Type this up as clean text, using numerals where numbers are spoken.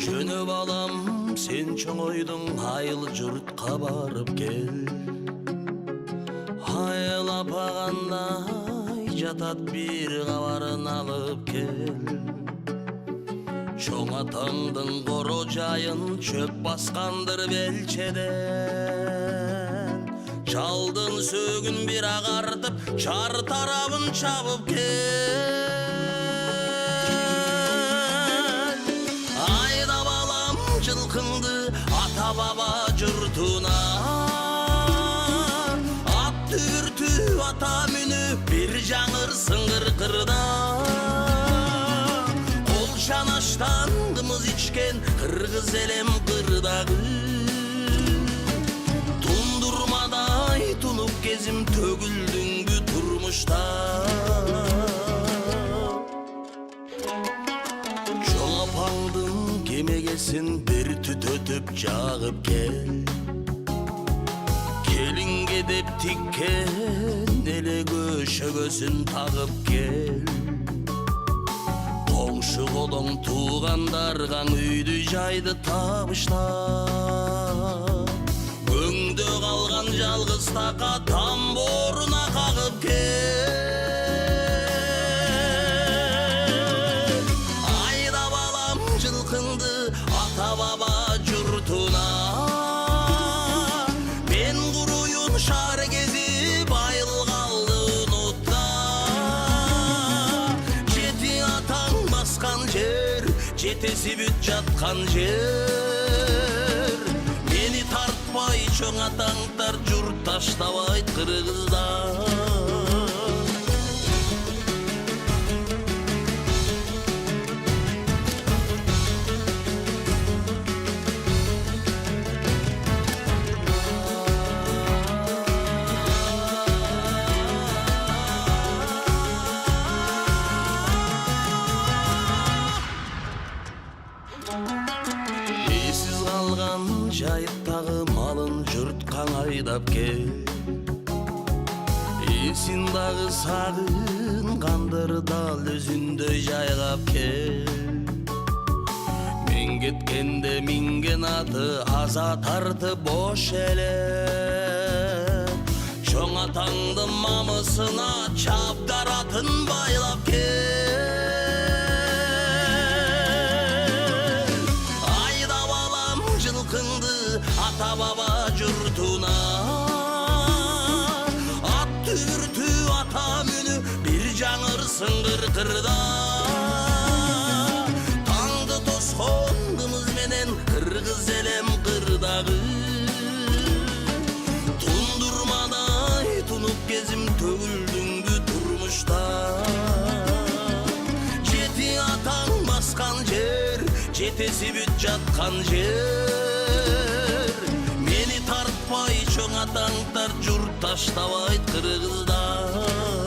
Жөнөп алам сен чоңойдуң айыл жұртқа барып кел. Айыл апағандай жатат бир кабарын алып кел. Чоң атаңдың коро жайын чөп баскандыр белчеден. Жалдын сөгүн бир агартып чар тарабын чабып кел. Жылқыңды ата баба жұртуна, ат дүртү ата мүні бір жаңыр сыңғыр қырда. Қол шанаштан қымыз ичкен қырғыз елем қырдағы. Тундурмадай тунуп кезім төгілдіңгі тұрмышта. Чоң апаңдың кемегесін бір түт өтіп жағып кел. Келінге деп тиккен эле көшөгөсүн тагып кел. Коңшу колоң туугандарга үйдү жайды табышта. Көңдө калган жалгыз така тамборуна кагып кел. Ата баба жұртуна, мен құруйын шар кезіп айыл қалды ұнутта. Жеті атаң басқан жер, жетесі бүт жатқан жер. Мені тартпай чоң атаңдар жұрт таштабайт қырғыздар. Эсиз калган жайыттагы малын жұртқа айдап кел. Эсин дагы сагынгандыр дал өзүндөй жайгап кел. Мен кеткенде минген аты аза тарты бош эле. Чоң атаңдын мамысына чабдаратын байлап кел. Ата баба жұртуна, ат дүртү ата мүні бір жаңыр сыңғыр қырда. Таңды тосқондымыз менен қырғыз елем қырдағы. Тундурмадай тунуп кезім төгілдіңгі тұрмышта. Жеті атаң басқан жер, жетесі бүт жатқан жер. Мені тартпай чоң атаңдар жұрт таштабайт қырғыздар.